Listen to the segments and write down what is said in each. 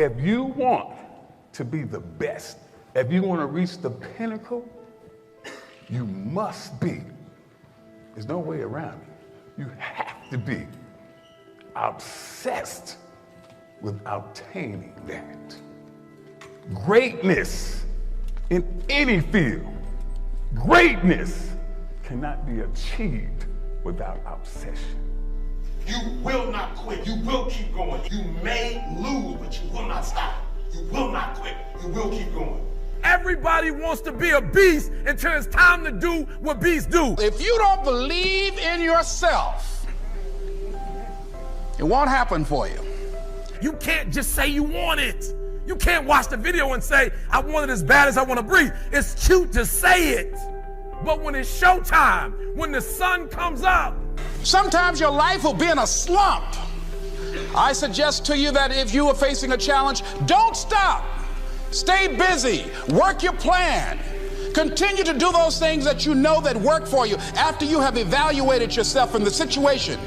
If you want to be the best, if you want to reach the pinnacle, you must be. There's no way around it. You have to be obsessed with obtaining that. Greatness in any field, greatness cannot be achieved without obsession. You will not quit. You will keep going. You may lose, but you will not stop. You will not quit. You will keep going. Everybody wants to be a beast until it's time to do what beasts do. If you don't believe in yourself, it won't happen for you. You can't just say you want it. You can't watch the video and say, I want it as bad as I want to breathe. It's cute to say it. But when it's showtime, when the sun comes up, sometimes your life will be in a slump. I suggest to you that if you are facing a challenge, don't stop. Stay busy. Work your plan. Continue to do those things that you know that work for you after you have evaluated yourself in the situation.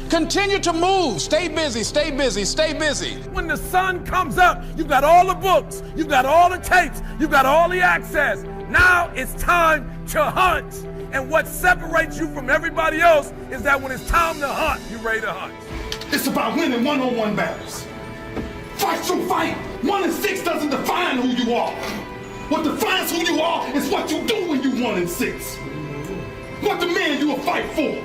Continue to move. Stay busy, stay busy, stay busy. When the sun comes up, you've got all the books, you've got all the tapes, you've got all the access. Now it's time to hunt. And what separates you from everybody else is that when it's time to hunt, you're ready to hunt. It's about winning one-on-one battles. Fight your fight. 1 and 6 doesn't define who you are. What defines who you are is what you do when you 1 and 6. What the man you will fight for.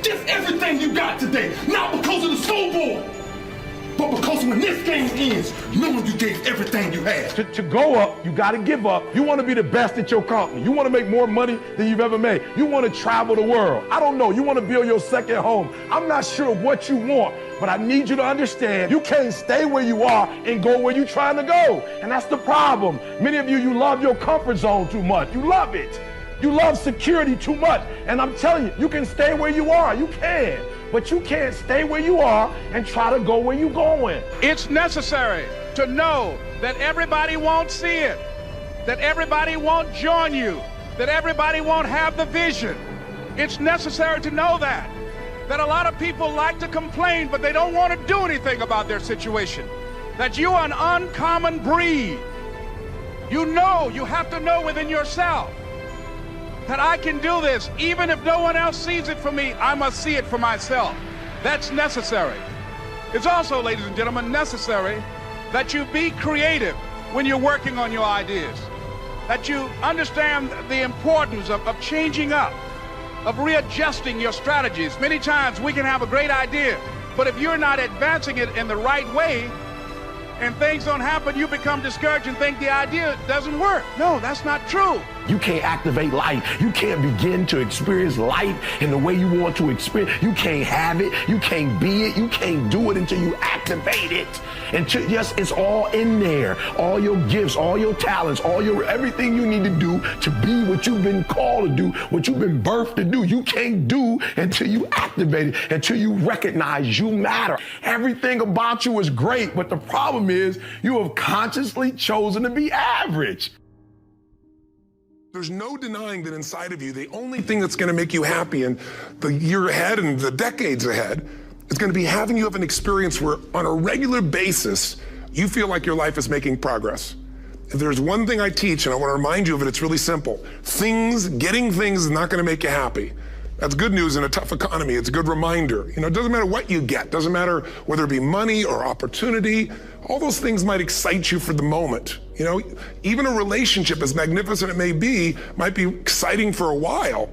Give everything you got today, not because of the scoreboard, but because when this game ends, knowing you gave everything you had. To go up, you got to give up. You want to be the best at your company. You want to make more money than you've ever made. You want to travel the world. I don't know. You want to build your second home. I'm not sure what you want, but I need you to understand you can't stay where you are and go where you're trying to go. And that's the problem. Many of you, you love your comfort zone too much. You love it. You love security too much. And I'm telling you, you can stay where you are. You can. But you can't stay where you are and try to go where you're going. It's necessary to know that everybody won't see it, that everybody won't join you, that everybody won't have the vision. It's necessary to know that a lot of people like to complain, but they don't want to do anything about their situation, that you are an uncommon breed. You know, you have to know within yourself that I can do this. Even if no one else sees it for me, I must see it for myself. That's necessary. It's also, ladies and gentlemen, necessary that you be creative when you're working on your ideas, that you understand the importance of changing up, of readjusting your strategies. Many times we can have a great idea, but if you're not advancing it in the right way and things don't happen, you become discouraged and think the idea doesn't work. No, that's not true. You can't activate life. You can't begin to experience life in the way you want to experience. You can't have it. You can't be it. You can't do it until you activate it. Until just it's all in there. All your gifts, all your talents, all your everything you need to do to be what you've been called to do, what you've been birthed to do. You can't do until you activate it, until you recognize you matter. Everything about you is great, but the problem is you have consciously chosen to be average. There's no denying that inside of you, the only thing that's going to make you happy in the year ahead and the decades ahead is going to be having you have an experience where on a regular basis, you feel like your life is making progress. If there's one thing I teach, and I want to remind you of it, it's really simple. Getting things is not going to make you happy. That's good news in a tough economy. It's a good reminder. You know, it doesn't matter what you get. Doesn't matter whether it be money or opportunity. All those things might excite you for the moment. You know, even a relationship, as magnificent it may be, might be exciting for a while.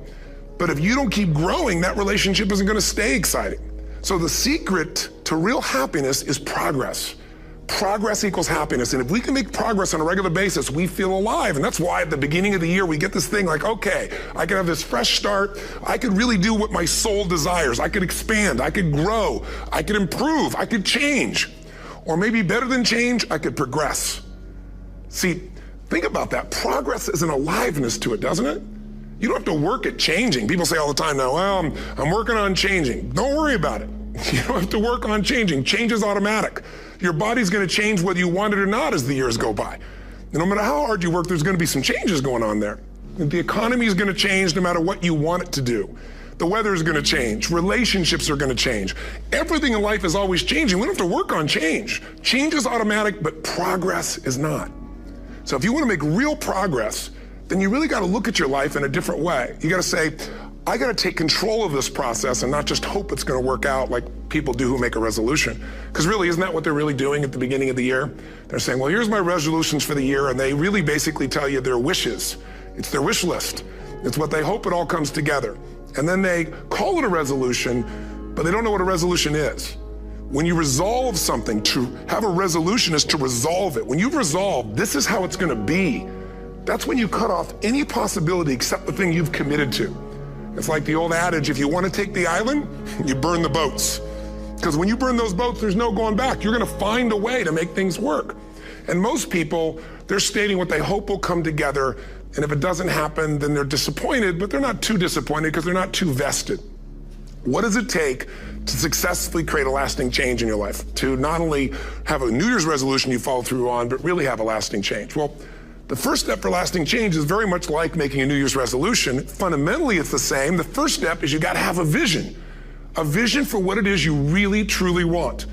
But if you don't keep growing, that relationship isn't going to stay exciting. So the secret to real happiness is progress. Progress equals happiness. And if we can make progress on a regular basis, we feel alive. And that's why at the beginning of the year, we get this thing like, okay, I can have this fresh start. I could really do what my soul desires. I could expand. I could grow. I could improve. I could change. Or maybe better than change, I could progress. See, think about that. Progress is an aliveness to it, doesn't it? You don't have to work at changing. People say all the time now, well, I'm working on changing. Don't worry about it. You don't have to work on changing. Change is automatic. Your body's going to change whether you want it or not as the years go by. And no matter how hard you work, there's going to be some changes going on there. The economy is going to change no matter what you want it to do. The weather is going to change. Relationships are going to change. Everything in life is always changing. We don't have to work on change. Change is automatic, but progress is not. So if you want to make real progress, then you really got to look at your life in a different way. You got to say, I got to take control of this process and not just hope it's going to work out like people do who make a resolution. Because really, isn't that what they're really doing at the beginning of the year? They're saying, well, here's my resolutions for the year, and they really basically tell you their wishes. It's their wish list. It's what they hope it all comes together. And then they call it a resolution, but they don't know what a resolution is. When you resolve something, to have a resolution is to resolve it. When you've resolved, this is how it's going to be, that's when you cut off any possibility except the thing you've committed to. It's like the old adage, if you want to take the island, you burn the boats. Because when you burn those boats, there's no going back. You're going to find a way to make things work. And most people, they're stating what they hope will come together. And if it doesn't happen, then they're disappointed, but they're not too disappointed because they're not too vested. What does it take to successfully create a lasting change in your life? To not only have a New Year's resolution you follow through on, but really have a lasting change? Well, the first step for lasting change is very much like making a New Year's resolution. Fundamentally, it's the same. The first step is you got to have a vision for what it is you really, truly want.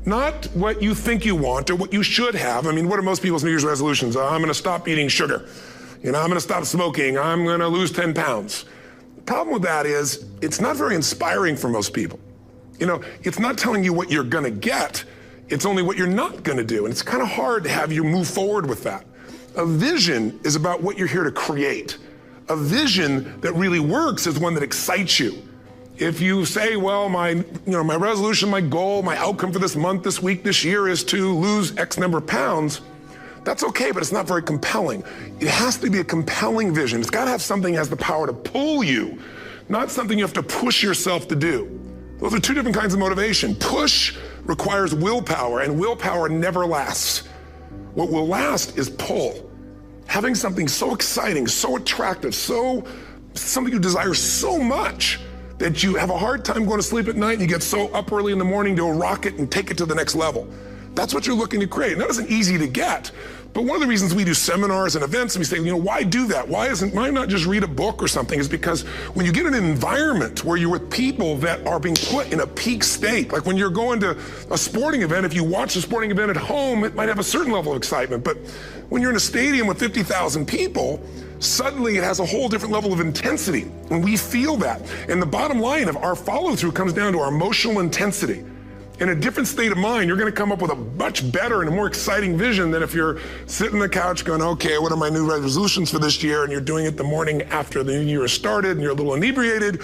Not what you think you want or what you should have. I mean, what are most people's New Year's resolutions? I'm going to stop eating sugar. I'm going to stop smoking. I'm going to lose 10 pounds. The problem with that is it's not very inspiring for most people. It's not telling you what you're going to get. It's only what you're not going to do. And it's kind of hard to have you move forward with that. A vision is about what you're here to create. A vision that really works is one that excites you. If you say, well, my resolution, my goal, my outcome for this month, this week, this year is to lose X number of pounds, that's okay, but it's not very compelling. It has to be a compelling vision. It's got to have something that has the power to pull you, not something you have to push yourself to do. Those are two different kinds of motivation. Push requires willpower, and willpower never lasts. What will last is pull. Having something so exciting, so attractive, something you desire so much that you have a hard time going to sleep at night and you get so up early in the morning to rock it and take it to the next level. That's what you're looking to create. And that isn't easy to get. But one of the reasons we do seminars and events and we say, why do that? Why not just read a book or something? Is because when you get in an environment where you're with people that are being put in a peak state, like when you're going to a sporting event, if you watch a sporting event at home, it might have a certain level of excitement. But when you're in a stadium with 50,000 people, suddenly it has a whole different level of intensity. And we feel that. And the bottom line of our follow-through comes down to our emotional intensity. In a different state of mind, you're going to come up with a much better and a more exciting vision than if you're sitting on the couch going, okay, what are my new resolutions for this year? And you're doing it the morning after the new year has started and you're a little inebriated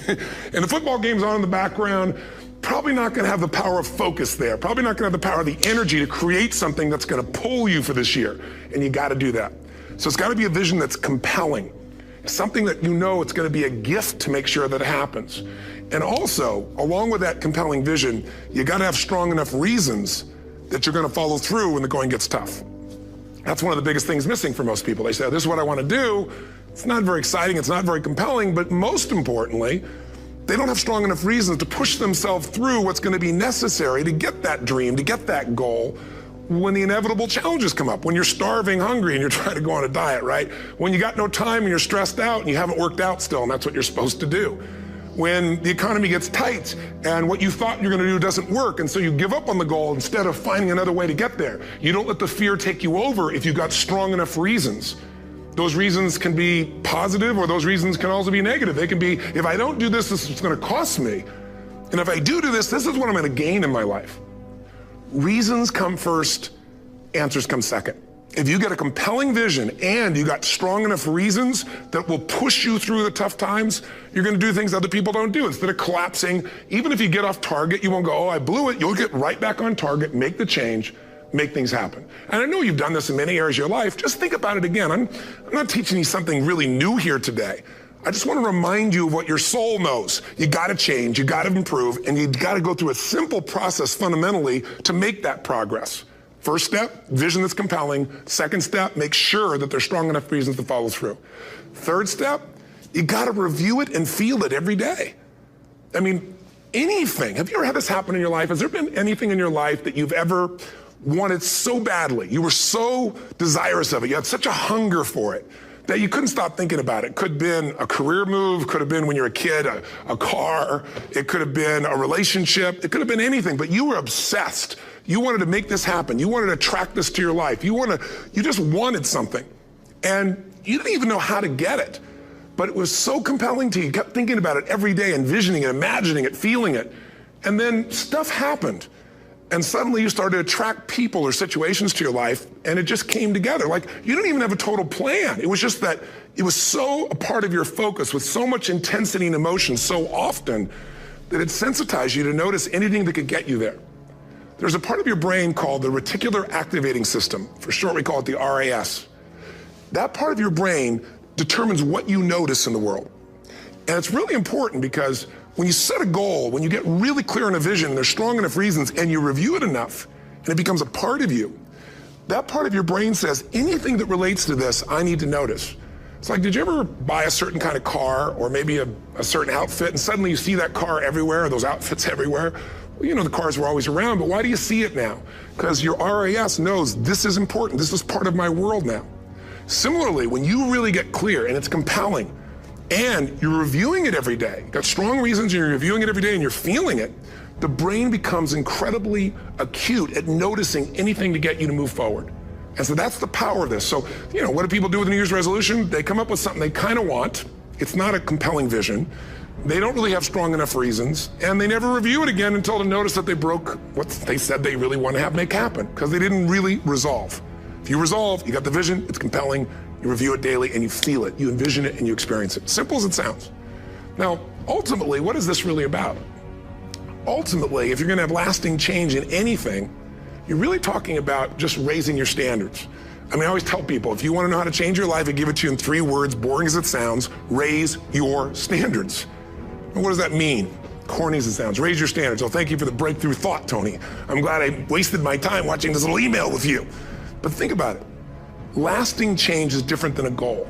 and the football game's on in the background. Probably not going to have the power of focus there. Probably not going to have the power of the energy to create something that's going to pull you for this year. And you got to do that. So it's got to be a vision that's compelling. Something that it's going to be a gift to make sure that it happens. And also, along with that compelling vision, you got to have strong enough reasons that you're going to follow through when the going gets tough. That's one of the biggest things missing for most people. They say, this is what I want to do. It's not very exciting. It's not very compelling. But most importantly, they don't have strong enough reasons to push themselves through what's going to be necessary to get that dream, to get that goal, when the inevitable challenges come up, when you're starving, hungry, and you're trying to go on a diet, right? When you got no time and you're stressed out and you haven't worked out still, and that's what you're supposed to do. When the economy gets tight and what you thought you're going to do doesn't work, and so you give up on the goal instead of finding another way to get there. You don't let the fear take you over if you've got strong enough reasons. Those reasons can be positive, or those reasons can also be negative. They can be, if I don't do this, this is what's going to cost me. And if I do this, this is what I'm going to gain in my life. Reasons come first, answers come second. If you get a compelling vision and you got strong enough reasons that will push you through the tough times, you're going to do things other people don't do. Instead of collapsing, even if you get off target, you won't go, oh, I blew it. You'll get right back on target, make the change, make things happen. And I know you've done this in many areas of your life. Just think about it again. I'm not teaching you something really new here today. I just want to remind you of what your soul knows. You got to change, you got to improve, and you got to go through a simple process fundamentally to make that progress. First step, vision that's compelling. Second step, make sure that there's strong enough reasons to follow through. Third step, you got to review it and feel it every day. I mean, anything. Have you ever had this happen in your life? Has there been anything in your life that you've ever wanted so badly? You were so desirous of it. You had such a hunger for it that you couldn't stop thinking about it. Could have been a career move, could have been when you're a kid, a car, it could have been a relationship, it could have been anything, but you were obsessed. You wanted to make this happen. You wanted to attract this to your life. You just wanted something. And you didn't even know how to get it, but it was so compelling to you. You kept thinking about it every day, envisioning it, imagining it, feeling it. And then stuff happened. And suddenly you started to attract people or situations to your life, and it just came together. Like, you didn't even have a total plan. It was just that it was so a part of your focus with so much intensity and emotion so often that it sensitized you to notice anything that could get you there. There's a part of your brain called the reticular activating system. For short, we call it the RAS. That part of your brain determines what you notice in the world. And it's really important because when you set a goal, when you get really clear on a vision, there's strong enough reasons, and you review it enough, and it becomes a part of you, that part of your brain says, anything that relates to this, I need to notice. It's like, did you ever buy a certain kind of car or maybe a certain outfit, and suddenly you see that car everywhere, or those outfits everywhere? Well, you know, the cars were always around, but why do you see it now? Because your RAS knows this is important. This is part of my world now. Similarly, when you really get clear and it's compelling, and you're reviewing it every day, got strong reasons, and you're reviewing it every day and you're feeling it, the brain becomes incredibly acute at noticing anything to get you to move forward. And so that's the power of this. So, you know, what do people do with a New Year's resolution? They come up with something they kind of want. It's not a compelling vision. They don't really have strong enough reasons, and they never review it again until they notice that they broke what they said they really want to make happen, because they didn't really resolve. If you resolve, you got the vision, it's compelling, you review it daily, and you feel it, you envision it, and you experience it. Simple as it sounds. Now, ultimately, what is this really about? Ultimately, if you're gonna have lasting change in anything, you're really talking about just raising your standards. I mean, I always tell people, if you wanna know how to change your life, I give it to you in 3 words, boring as it sounds: raise your standards. And what does that mean? Corny as it sounds. Raise your standards. Oh, thank you for the breakthrough thought, Tony. I'm glad I wasted my time watching this little email with you. But think about it. Lasting change is different than a goal.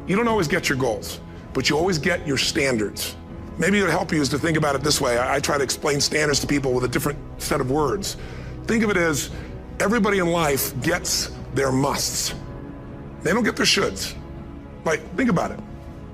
You don't always get your goals, but you always get your standards. Maybe it would help you is to think about it this way. I try to explain standards to people with a different set of words. Think of it as everybody in life gets their musts. They don't get their shoulds. Like, think about it.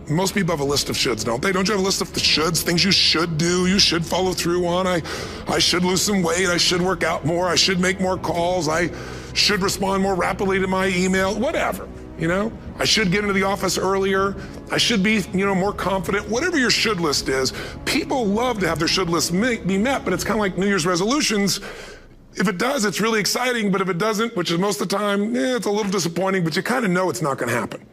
Most people have a list of shoulds, don't they? Don't you have a list of the shoulds, things you should do, you should follow through on? I should lose some weight, I should work out more, I should make more calls, I should respond more rapidly to my email, whatever, you know? I should get into the office earlier, I should be, more confident. Whatever your should list is, people love to have their should list be met, but it's kind of like New Year's resolutions. If it does, it's really exciting, but if it doesn't, which is most of the time, it's a little disappointing, but you kind of know it's not gonna happen.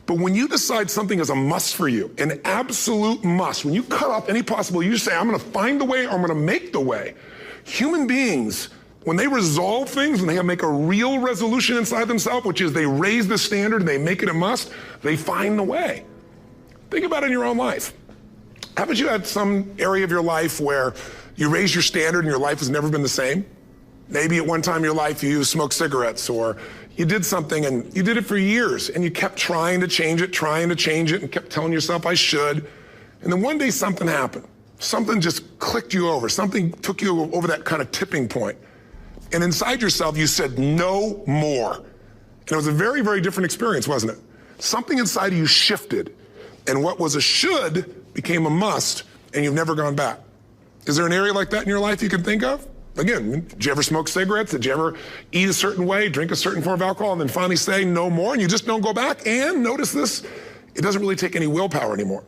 But when you decide something is a must for you, an absolute must, when you cut off any possible, you say, I'm gonna find the way or I'm gonna make the way. Human beings, when they resolve things, when they make a real resolution inside themselves, which is they raise the standard and they make it a must, they find the way. Think about it in your own life. Haven't you had some area of your life where you raise your standard and your life has never been the same? Maybe at one time in your life you smoked cigarettes, or you did something and you did it for years and you kept trying to change it, and kept telling yourself, I should. And then one day something happened. Something just clicked you over. Something took you over that kind of tipping point. And inside yourself you said, no more. And it was a very, very different experience, wasn't it? Something inside of you shifted, and what was a should became a must, and you've never gone back. Is there an area like that in your life you can think of? Again, did you ever smoke cigarettes? Did you ever eat a certain way, drink a certain form of alcohol, and then finally say no more, and you just don't go back? And notice this, it doesn't really take any willpower anymore.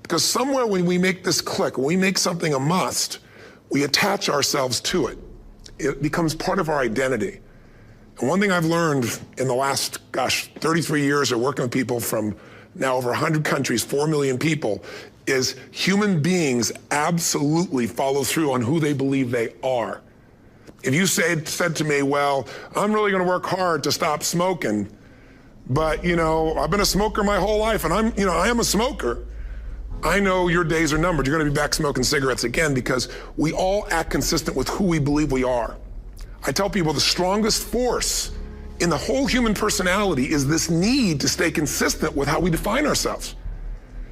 Because somewhere when we make this click, when we make something a must, we attach ourselves to it. It becomes part of our identity. And one thing I've learned in the last, 33 years of working with people from now over 100 countries, 4 million people, is human beings absolutely follow through on who they believe they are. If you said to me, well, I'm really gonna work hard to stop smoking, but I've been a smoker my whole life and I am a smoker. I know your days are numbered. You're gonna be back smoking cigarettes again, because we all act consistent with who we believe we are. I tell people the strongest force in the whole human personality is this need to stay consistent with how we define ourselves.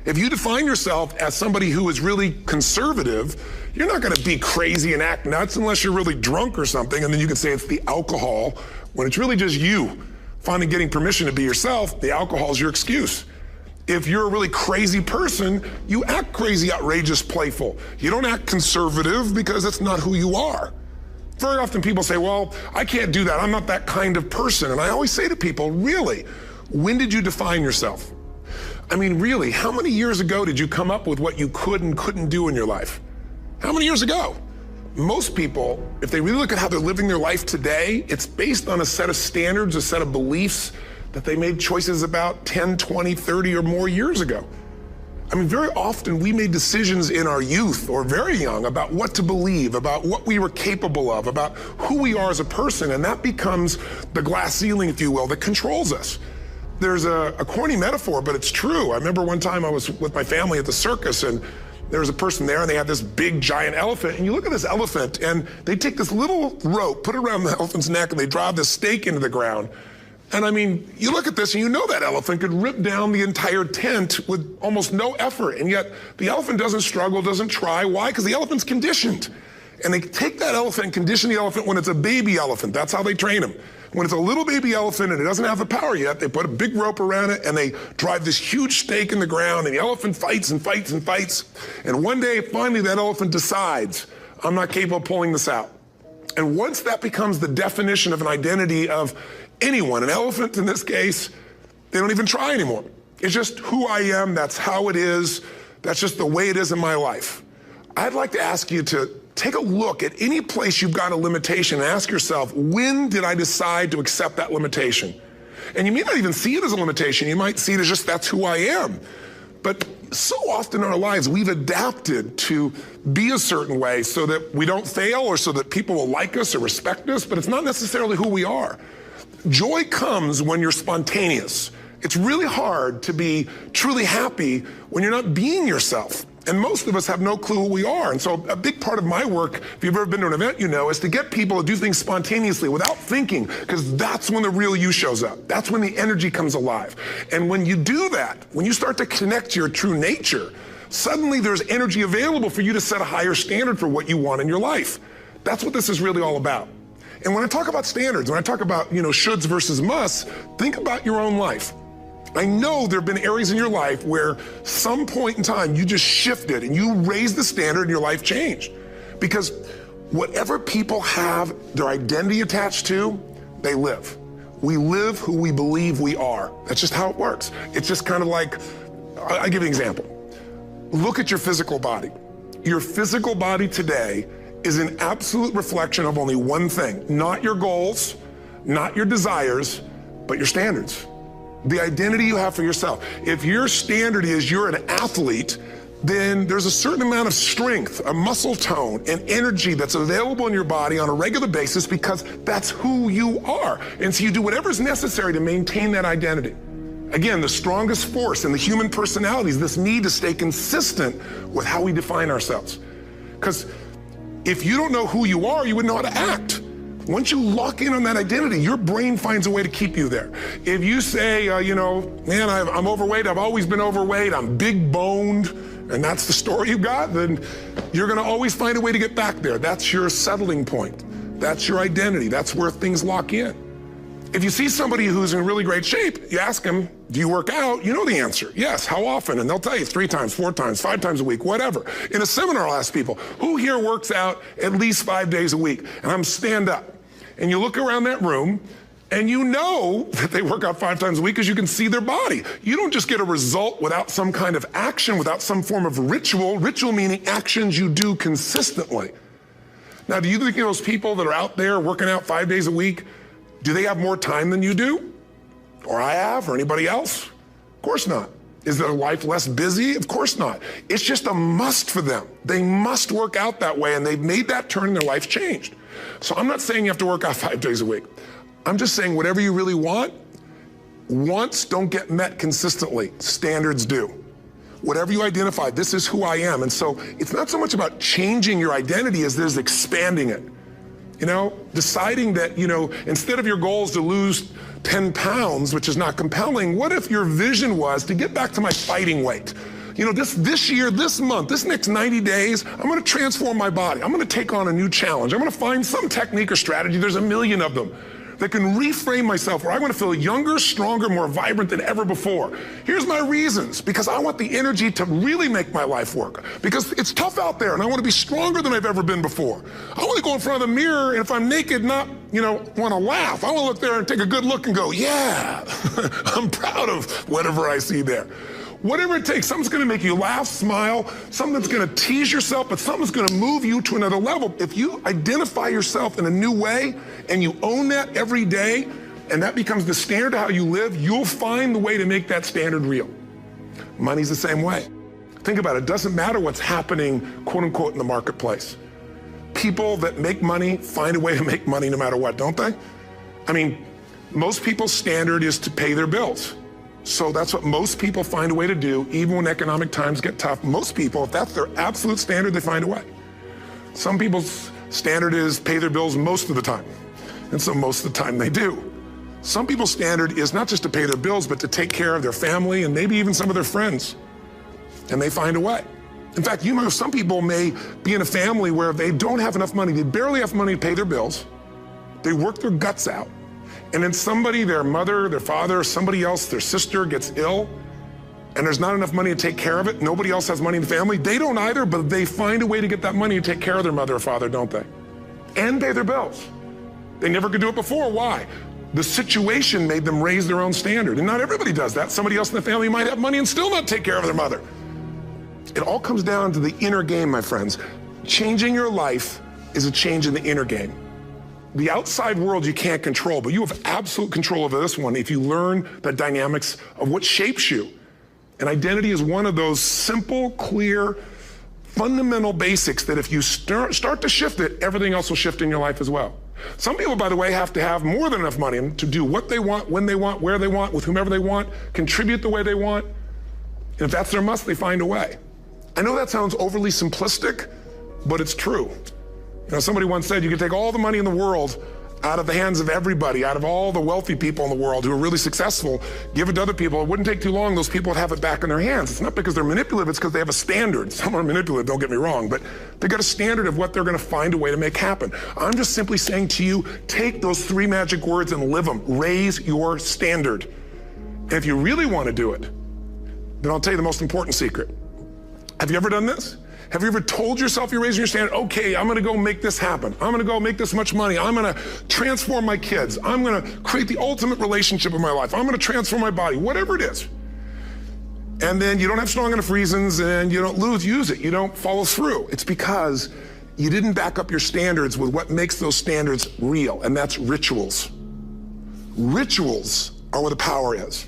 If you define yourself as somebody who is really conservative, you're not gonna be crazy and act nuts unless you're really drunk or something, and then you can say it's the alcohol, when it's really just you. Finally getting permission to be yourself, the alcohol is your excuse. If you're a really crazy person, you act crazy, outrageous, playful. You don't act conservative because that's not who you are. Very often people say, well, I can't do that. I'm not that kind of person. And I always say to people, really, when did you define yourself? I mean, really, how many years ago did you come up with what you could and couldn't do in your life? How many years ago? Most people, if they really look at how they're living their life today, it's based on a set of standards, a set of beliefs that they made choices about 10, 20, 30 or more years ago. I mean, very often we made decisions in our youth or very young about what to believe, about what we were capable of, about who we are as a person, and that becomes the glass ceiling, if you will, that controls us. There's a corny metaphor, but it's true. I remember one time I was with my family at the circus, and there was a person there, and they had this big, giant elephant, and you look at this elephant, and they take this little rope, put it around the elephant's neck, and they drive this stake into the ground. And I mean, you look at this and you know that elephant could rip down the entire tent with almost no effort. And yet the elephant doesn't struggle, doesn't try. Why? Because the elephant's conditioned. And they take that elephant and condition the elephant when it's a baby elephant. That's how they train them. When it's a little baby elephant and it doesn't have the power yet, they put a big rope around it and they drive this huge stake in the ground, and the elephant fights and fights and fights. And one day, finally, that elephant decides, I'm not capable of pulling this out. And once that becomes the definition of an identity of anyone, an elephant in this case, they don't even try anymore. It's just who I am, that's how it is, that's just the way it is in my life. I'd like to ask you to take a look at any place you've got a limitation and ask yourself, when did I decide to accept that limitation? And you may not even see it as a limitation, you might see it as just that's who I am. But so often in our lives, we've adapted to be a certain way so that we don't fail or so that people will like us or respect us, but it's not necessarily who we are. Joy comes when you're spontaneous. It's really hard to be truly happy when you're not being yourself. And most of us have no clue who we are. And so a big part of my work, if you've ever been to an event, you know, is to get people to do things spontaneously without thinking, because that's when the real you shows up. That's when the energy comes alive. And when you do that, when you start to connect to your true nature, suddenly there's energy available for you to set a higher standard for what you want in your life. That's what this is really all about. And when I talk about standards, when I talk about, shoulds versus musts, think about your own life. I know there have been areas in your life where some point in time you just shifted and you raised the standard and your life changed. Because whatever people have their identity attached to, they live. We live who we believe we are. That's just how it works. It's just kind of like, I'll give you an example. Look at your physical body. Your physical body today is an absolute reflection of only one thing, not your goals, not your desires, but your standards. The identity you have for yourself. If your standard is you're an athlete, then there's a certain amount of strength, a muscle tone, and energy that's available in your body on a regular basis because that's who you are. And so you do whatever's necessary to maintain that identity. Again, the strongest force in the human personality is this need to stay consistent with how we define ourselves. Because if you don't know who you are, you wouldn't know how to act. Once you lock in on that identity, your brain finds a way to keep you there. If you say, man, I'm overweight, I've always been overweight, I'm big boned, and that's the story you got, then you're gonna always find a way to get back there. That's your settling point. That's your identity. That's where things lock in. If you see somebody who's in really great shape, you ask them, do you work out? You know the answer. Yes. How often? And they'll tell you 3 times, 4 times, 5 times a week, whatever. In a seminar, I'll ask people, who here works out at least 5 days a week? And I'm stand up. And you look around that room and you know that they work out 5 times a week because you can see their body. You don't just get a result without some kind of action, without some form of ritual. Ritual meaning actions you do consistently. Now, do you think those people that are out there working out 5 days a week, do they have more time than you do? Or I have, or anybody else? Of course not. Is their life less busy? Of course not. It's just a must for them. They must work out that way, and they've made that turn and their life's changed. So I'm not saying you have to work out 5 days a week. I'm just saying whatever you really want, wants don't get met consistently. Standards do. Whatever you identify, this is who I am. And so it's not so much about changing your identity as it is expanding it. Deciding that, instead of your goals to lose 10 pounds, which is not compelling, what if your vision was to get back to my fighting weight? This year, this month, this next 90 days, I'm gonna transform my body. I'm gonna take on a new challenge. I'm gonna find some technique or strategy, there's a million of them, that can reframe myself where I want to feel younger, stronger, more vibrant than ever before. Here's my reasons. Because I want the energy to really make my life work. Because it's tough out there and I want to be stronger than I've ever been before. I want to go in front of the mirror and if I'm naked, not, want to laugh. I want to look there and take a good look and go, yeah, I'm proud of whatever I see there. Whatever it takes, something's gonna make you laugh, smile, something that's gonna tease yourself, but something's gonna move you to another level. If you identify yourself in a new way and you own that every day, and that becomes the standard of how you live, you'll find the way to make that standard real. Money's the same way. Think about it, it doesn't matter what's happening, quote unquote, in the marketplace. People that make money find a way to make money no matter what, don't they? I mean, most people's standard is to pay their bills. So that's what most people find a way to do, even when economic times get tough. Most people, if that's their absolute standard, they find a way. Some people's standard is pay their bills most of the time. And so most of the time they do. Some people's standard is not just to pay their bills, but to take care of their family and maybe even some of their friends. And they find a way. In fact, some people may be in a family where they don't have enough money. They barely have money to pay their bills. They work their guts out. And then somebody, their mother, their father, somebody else, their sister gets ill, and there's not enough money to take care of it. Nobody else has money in the family. They don't either, but they find a way to get that money to take care of their mother or father, don't they? And pay their bills. They never could do it before. Why? The situation made them raise their own standard. And not everybody does that. Somebody else in the family might have money and still not take care of their mother. It all comes down to the inner game, my friends. Changing your life is a change in the inner game. The outside world you can't control, but you have absolute control over this one if you learn the dynamics of what shapes you. And identity is one of those simple, clear, fundamental basics that if you start to shift it, everything else will shift in your life as well. Some people, by the way, have to have more than enough money to do what they want, when they want, where they want, with whomever they want, contribute the way they want. And if that's their must, they find a way. I know that sounds overly simplistic, but it's true. Somebody once said you can take all the money in the world out of the hands of everybody, out of all the wealthy people in the world who are really successful, give it to other people. It wouldn't take too long, those people would have it back in their hands. It's not because they're manipulative, it's because they have a standard. Some are manipulative, don't get me wrong, but they've got a standard of what they're gonna find a way to make happen. I'm just simply saying to you, take those 3 magic words and live them. Raise your standard. And if you really wanna do it, then I'll tell you the most important secret. Have you ever done this? Have you ever told yourself you're raising your standard? Okay, I'm gonna go make this happen. I'm gonna go make this much money. I'm gonna transform my kids. I'm gonna create the ultimate relationship in my life. I'm gonna transform my body, whatever it is. And then you don't have strong enough reasons and you don't use it. You don't follow through. It's because you didn't back up your standards with what makes those standards real, and that's rituals. Rituals are where the power is.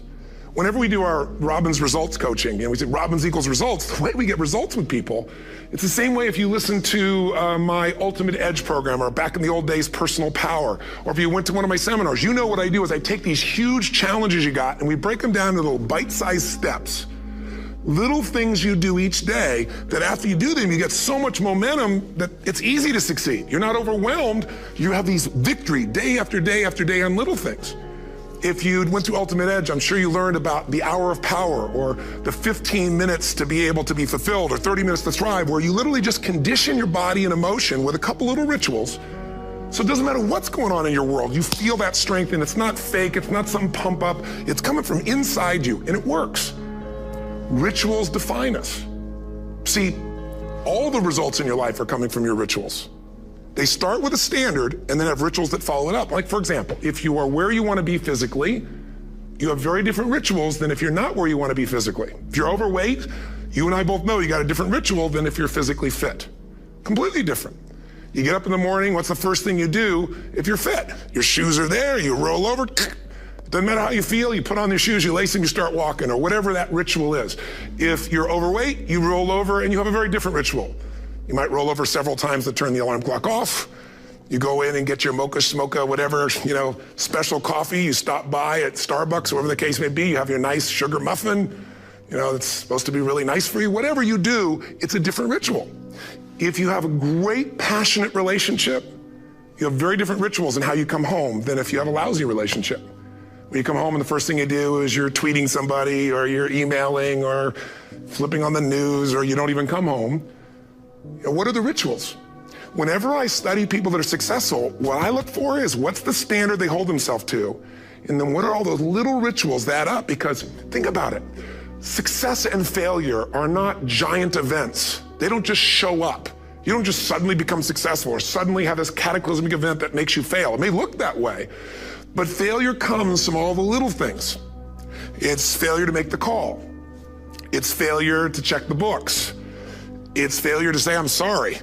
Whenever we do our Robbins results coaching, and we say Robbins equals results, the way we get results with people, it's the same way if you listen to my Ultimate Edge program, or back in the old days, Personal Power, or if you went to one of my seminars. You know what I do is I take these huge challenges you got and we break them down into little bite-sized steps. Little things you do each day that after you do them, you get so much momentum that it's easy to succeed. You're not overwhelmed. You have these victory day after day after day on little things. If you went through Ultimate Edge, I'm sure you learned about the hour of power, or the 15 minutes to be able to be fulfilled, or 30 minutes to thrive, where you literally just condition your body and emotion with a couple little rituals. So it doesn't matter what's going on in your world, you feel that strength, and it's not fake, it's not some pump up, it's coming from inside you, and it works. Rituals define us. See, all the results in your life are coming from your rituals. They start with a standard and then have rituals that follow it up. Like, for example, if you are where you want to be physically, you have very different rituals than if you're not where you want to be physically. If you're overweight, you and I both know you got a different ritual than if you're physically fit. Completely different. You get up in the morning, what's the first thing you do if you're fit? Your shoes are there, you roll over, doesn't matter how you feel, you put on your shoes, you lace them, you start walking, or whatever that ritual is. If you're overweight, you roll over and you have a very different ritual. You might roll over several times to turn the alarm clock off. You go in and get your mocha, smocha, whatever, special coffee. You stop by at Starbucks, whatever the case may be. You have your nice sugar muffin. It's supposed to be really nice for you. Whatever you do, it's a different ritual. If you have a great, passionate relationship, you have very different rituals in how you come home than if you have a lousy relationship. When you come home and the first thing you do is you're tweeting somebody, or you're emailing, or flipping on the news, or you don't even come home. What are the rituals? whenever I study people that are successful, what I look for is what's the standard they hold themselves to, and then what are all those little rituals that add up? Because think about it, success and failure are not giant events. They don't just show up. You don't just suddenly become successful or suddenly have this cataclysmic event that makes you fail. It may look that way, but failure comes from all the little things. It's failure to make the call. It's failure to check the books. It's failure to say, I'm sorry.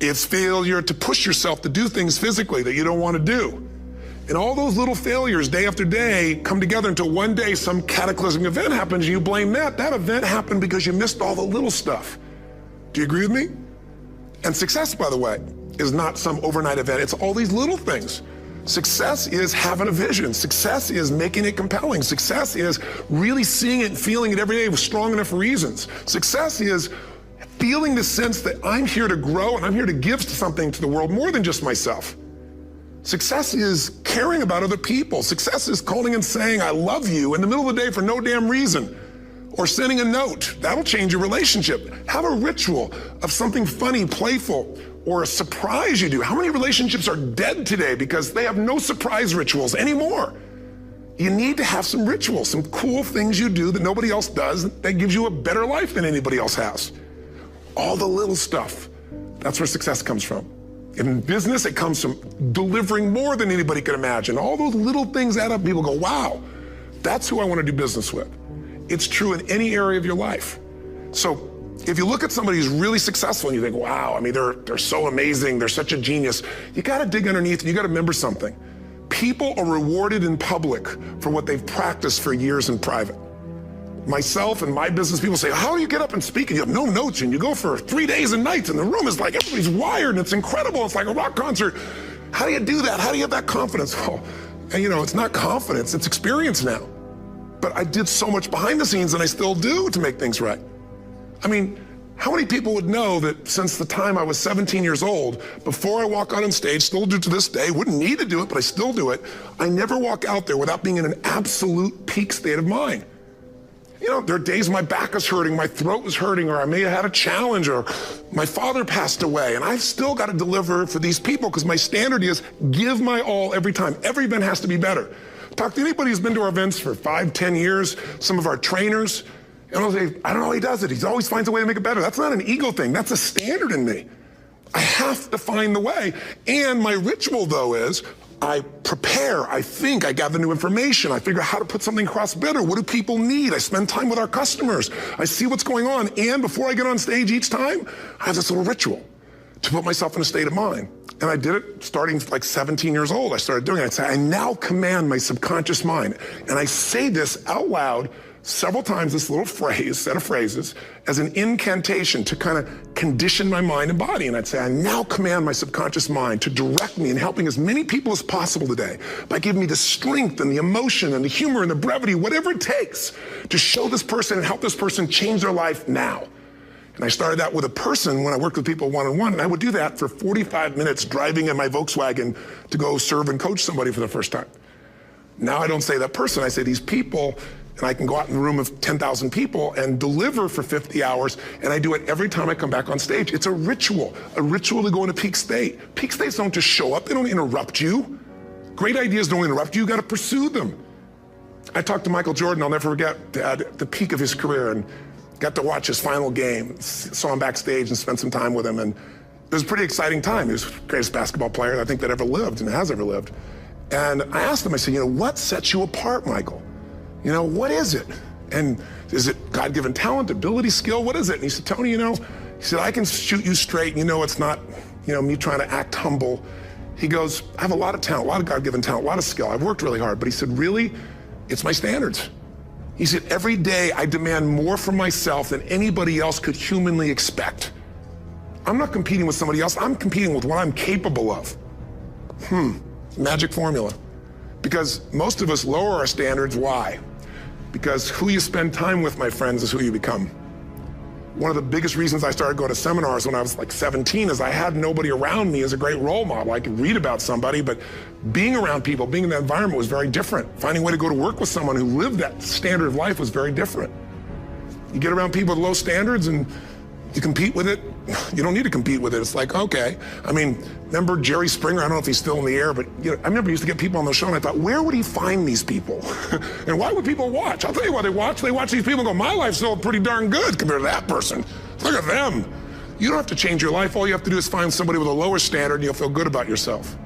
It's failure to push yourself to do things physically that you don't want to do. And all those little failures day after day come together until one day some cataclysmic event happens and you blame that. That event happened because you missed all the little stuff. Do you agree with me? And success, by the way, is not some overnight event. It's all these little things. Success is having a vision. Success is making it compelling. Success is really seeing it and feeling it every day with strong enough reasons. Success is feeling the sense that I'm here to grow and I'm here to give something to the world more than just myself. Success is caring about other people. Success is calling and saying, I love you in the middle of the day for no damn reason. Or sending a note. That'll change your relationship. Have a ritual of something funny, playful, or a surprise you do. How many relationships are dead today because they have no surprise rituals anymore? You need to have some rituals, some cool things you do that nobody else does that gives you a better life than anybody else has. All the little stuff. That's where success comes from. In business, it comes from delivering more than anybody could imagine. All those little things add up. People go, wow, that's who I want to do business with. It's true in any area of your life. So if you look at somebody who's really successful and you think, wow, I mean, they're so amazing, they're such a genius, you gotta dig underneath and you gotta remember something. People are rewarded in public for what they've practiced for years in private. Myself and my business people say, how do you get up and speak? And you have no notes and you go for 3 days and nights and the room is like, everybody's wired and it's incredible. It's like a rock concert. How do you do that? How do you have that confidence? Well, and you know, it's not confidence, it's experience now. But I did so much behind the scenes and I still do to make things right. I mean, how many people would know that since the time I was 17 years old, before I walk out on stage, still do to this day, wouldn't need to do it, but I still do it, I never walk out there without being in an absolute peak state of mind. You know, there are days my back is hurting, my throat was hurting, or I may have had a challenge, or my father passed away, and I've still got to deliver for these people because my standard is give my all every time. Every event has to be better. Talk to anybody who's been to our events for 5, 10 years, some of our trainers, and they'll say, I don't know how he does it. He always finds a way to make it better. That's not an ego thing. That's a standard in me. I have to find the way. And my ritual, though, is I prepare, I think, I gather new information, I figure out how to put something across better. What do people need? I spend time with our customers. I see what's going on. And before I get on stage each time, I have this little ritual to put myself in a state of mind. And I did it starting like 17 years old. I started doing it. I'd say, I now command my subconscious mind. And I say this out loud several times, this little phrase, set of phrases, as an incantation to kind of condition my mind and body. And I'd say, I now command my subconscious mind to direct me in helping as many people as possible today by giving me the strength and the emotion and the humor and the brevity, whatever it takes to show this person and help this person change their life now. And I started that with a person when I worked with people one-on-one, and I would do that for 45 minutes driving in my Volkswagen to go serve and coach somebody for the first time. Now I don't say that person, I say these people, and I can go out in a room of 10,000 people and deliver for 50 hours, and I do it every time I come back on stage. It's a ritual to go into peak state. Peak states don't just show up, they don't interrupt you. Great ideas don't interrupt you, you gotta pursue them. I talked to Michael Jordan, I'll never forget, at the peak of his career, and got to watch his final game, saw him backstage and spent some time with him, and it was a pretty exciting time. He was the greatest basketball player I think that ever lived and has ever lived. And I asked him, I said, you know, what sets you apart, Michael? You know, what is it? And is it God-given talent, ability, skill? What is it? And he said, Tony, you know, he said, I can shoot you straight. And you know, it's not, you know, me trying to act humble. He goes, I have a lot of talent, a lot of God-given talent, a lot of skill. I've worked really hard. But he said, really, it's my standards. He said, every day I demand more from myself than anybody else could humanly expect. I'm not competing with somebody else. I'm competing with what I'm capable of. Magic formula. Because most of us lower our standards. Why? Because who you spend time with, my friends, is who you become. One of the biggest reasons I started going to seminars when I was like 17 is I had nobody around me as a great role model. I could read about somebody, but being around people, being in that environment was very different. Finding a way to go to work with someone who lived that standard of life was very different. You get around people with low standards and You compete with it? You don't need to compete with it. It's like, okay. I mean, remember Jerry Springer? I don't know if he's still in the air, but I remember he used to get people on the show, and I thought, where would he find these people? And why would people watch? I'll tell you why they watch. They watch these people and go, my life's still pretty darn good compared to that person. Look at them. You don't have to change your life. All you have to do is find somebody with a lower standard, and you'll feel good about yourself.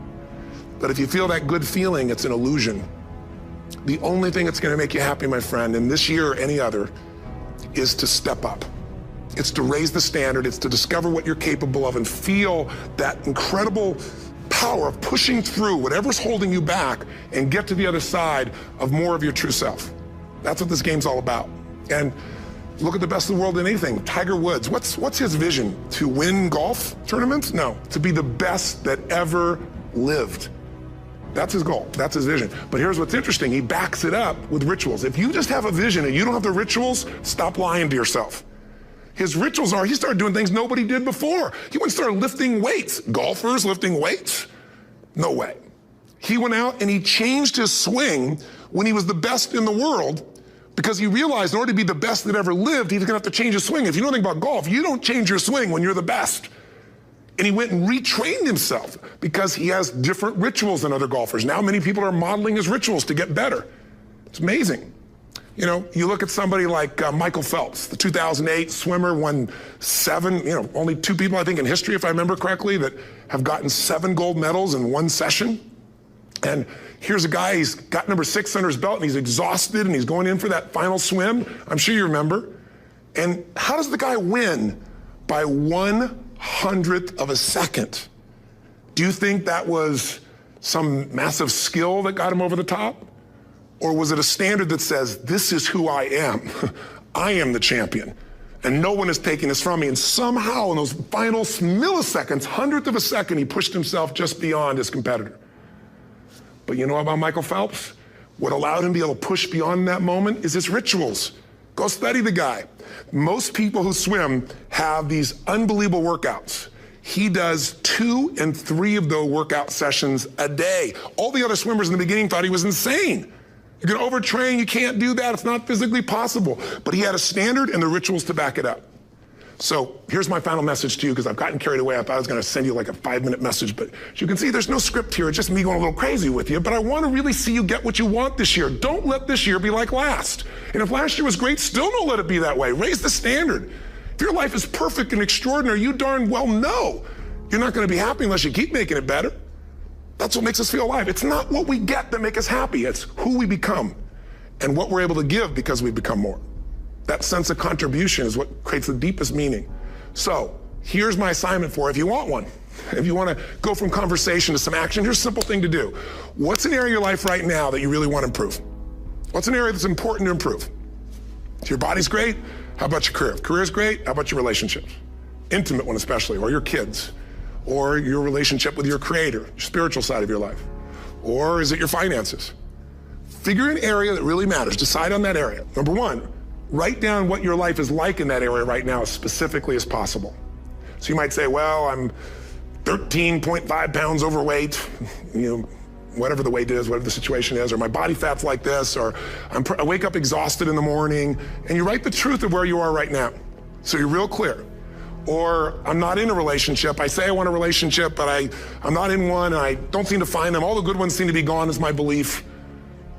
But if you feel that good feeling, it's an illusion. The only thing that's going to make you happy, my friend, in this year or any other, is to step up. It's to raise the standard. It's to discover what you're capable of and feel that incredible power of pushing through whatever's holding you back and get to the other side of more of your true self. That's what this game's all about. And look at the best of the world in anything. Tiger Woods, what's his vision? To win golf tournaments? No, to be the best that ever lived. That's his goal. That's his vision. But here's what's interesting. He backs it up with rituals. If you just have a vision and you don't have the rituals, stop lying to yourself. His rituals are, he started doing things nobody did before. He went and started lifting weights. Golfers lifting weights? No way. He went out and he changed his swing when he was the best in the world because he realized in order to be the best that ever lived, he was gonna have to change his swing. If you know anything about golf, you don't change your swing when you're the best. And he went and retrained himself because he has different rituals than other golfers. Now many people are modeling his rituals to get better. It's amazing. You know, you look at somebody like Michael Phelps, the 2008 swimmer, won 7, only 2 people, I think, in history, if I remember correctly, that have gotten 7 gold medals in one session. And here's a guy, he's got number 6 under his belt, and he's exhausted, and he's going in for that final swim. I'm sure you remember. And how does the guy win? By 1/100th of a second. Do you think that was some massive skill that got him over the top? Or was it a standard that says, this is who I am? I am the champion. And no one is taking this from me. And somehow in those final milliseconds, 1/100th of a second, he pushed himself just beyond his competitor. But you know about Michael Phelps? What allowed him to be able to push beyond that moment is his rituals. Go study the guy. Most people who swim have these unbelievable workouts. He does 2 and 3 of those workout sessions a day. All the other swimmers in the beginning thought he was insane. You're gonna overtrain, you can't do that, it's not physically possible. But he had a standard and the rituals to back it up. So here's my final message to you, because I've gotten carried away. I thought I was gonna send you like a 5-minute message, but as you can see, there's no script here. It's just me going a little crazy with you, but I wanna really see you get what you want this year. Don't let this year be like last. And if last year was great, still don't let it be that way. Raise the standard. If your life is perfect and extraordinary, you darn well know you're not gonna be happy unless you keep making it better. That's what makes us feel alive. It's not what we get that make us happy. It's who we become and what we're able to give because we become more. That sense of contribution is what creates the deepest meaning. So here's my assignment for you if you want one. If you want to go from conversation to some action, here's a simple thing to do. What's an area of your life right now that you really want to improve? What's an area that's important to improve? If your body's great, how about your career? If career's great, how about your relationships? Intimate one especially, or your kids, or your relationship with your creator, your spiritual side of your life, or is it your finances? Figure an area that really matters. Decide on that area. Number 1, write down what your life is like in that area right now as specifically as possible. So you might say, well, I'm 13.5 pounds overweight, whatever the weight is, whatever the situation is, or my body fat's like this, or I wake up exhausted in the morning, and you write the truth of where you are right now. So you're real clear. Or I'm not in a relationship. I say I want a relationship, but I'm not in one, and I don't seem to find them. All the good ones seem to be gone is my belief.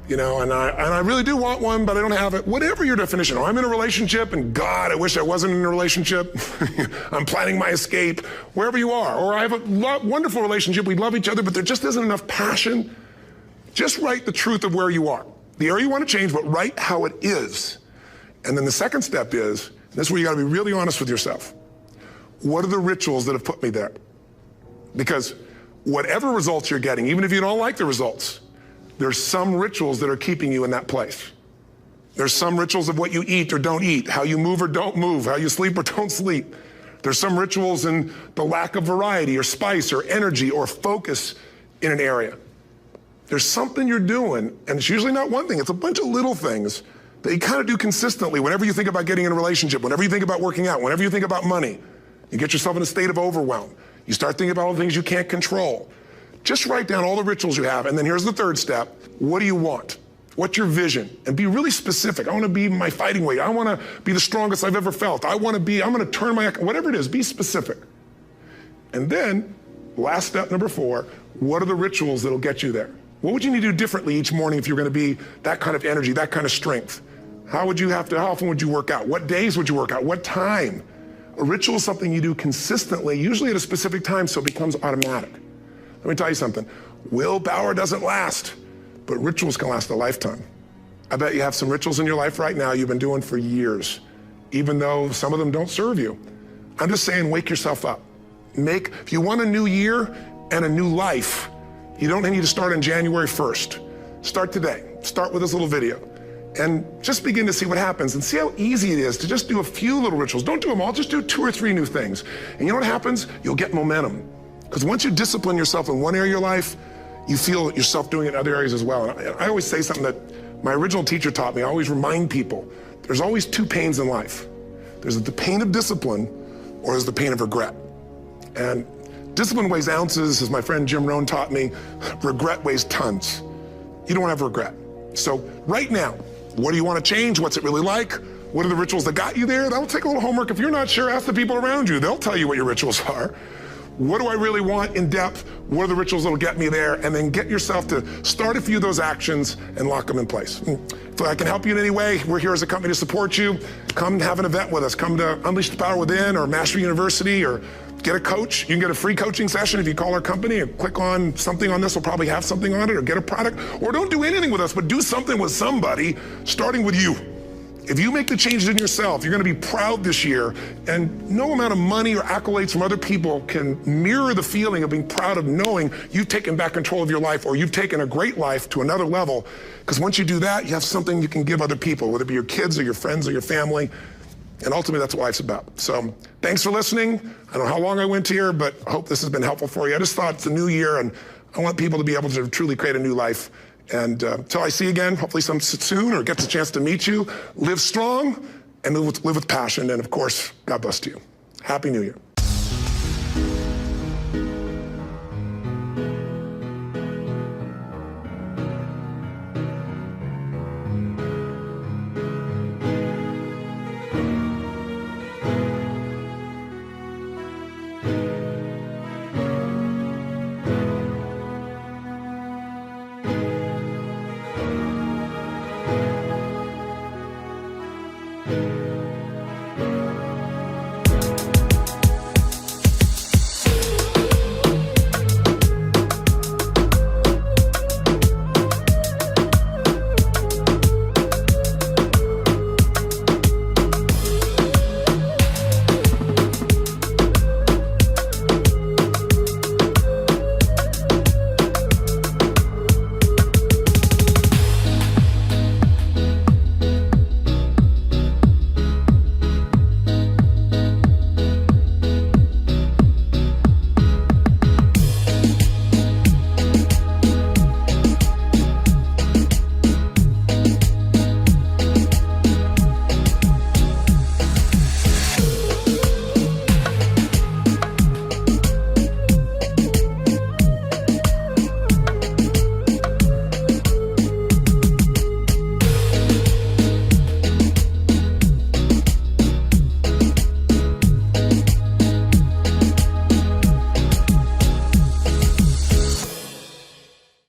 And I really do want one, but I don't have it. Whatever your definition. Or I'm in a relationship, and God, I wish I wasn't in a relationship. I'm planning my escape, wherever you are. Or I have a wonderful relationship. We love each other, but there just isn't enough passion. Just write the truth of where you are. The area you want to change, but write how it is. And then the second step is, and this is where you got to be really honest with yourself. What are the rituals that have put me there? Because whatever results you're getting, even if you don't like the results, there's some rituals that are keeping you in that place. There's some rituals of what you eat or don't eat, how you move or don't move, how you sleep or don't sleep. There's some rituals in the lack of variety or spice or energy or focus in an area. There's something you're doing, and it's usually not one thing, it's a bunch of little things that you kind of do consistently whenever you think about getting in a relationship, whenever you think about working out, whenever you think about money. You get yourself in a state of overwhelm. You start thinking about all the things you can't control. Just write down all the rituals you have, and then here's the third step. What do you want? What's your vision? And be really specific. I want to be my fighting weight. I want to be the strongest I've ever felt. I'm going to turn whatever it is, be specific. And then, last step number 4, what are the rituals that'll get you there? What would you need to do differently each morning if you're going to be that kind of energy, that kind of strength? How often would you work out? What days would you work out? What time? A ritual is something you do consistently, usually at a specific time, so it becomes automatic. Let me tell you something. Willpower doesn't last, but rituals can last a lifetime. I bet you have some rituals in your life right now you've been doing for years, even though some of them don't serve you. I'm just saying, wake yourself up. If you want a new year and a new life, you don't need to start on January 1st. Start today. Start with this little video. And just begin to see what happens and see how easy it is to just do a few little rituals. Don't do them all, just do 2 or 3 new things. And you know what happens? You'll get momentum. Because once you discipline yourself in one area of your life, you feel yourself doing it in other areas as well. And I always say something that my original teacher taught me. I always remind people, there's always 2 pains in life. There's the pain of discipline, or there's the pain of regret. And discipline weighs ounces, as my friend Jim Rohn taught me. Regret weighs tons. You don't have regret. So right now, what do you want to change? What's it really like? What are the rituals that got you there? That'll take a little homework. If you're not sure, ask the people around you. They'll tell you what your rituals are. What do I really want in depth? What are the rituals that'll get me there? And then get yourself to start a few of those actions and lock them in place. If I can help you in any way, we're here as a company to support you. Come have an event with us. Come to Unleash the Power Within or Mastery University, or get a coach. You can get a free coaching session if you call our company and click on something on this. We'll probably have something on it, or get a product. Or don't do anything with us, but do something with somebody, starting with you. If you make the changes in yourself, you're going to be proud this year, and no amount of money or accolades from other people can mirror the feeling of being proud of knowing you've taken back control of your life, or you've taken a great life to another level. Because once you do that, you have something you can give other people, whether it be your kids or your friends or your family. And ultimately, that's what life's about. So thanks for listening. I don't know how long I went here, but I hope this has been helpful for you. I just thought it's a new year, and I want people to be able to truly create a new life. And until I see you again, hopefully soon, or get the chance to meet you, live strong and live with passion. And of course, God bless to you. Happy New Year.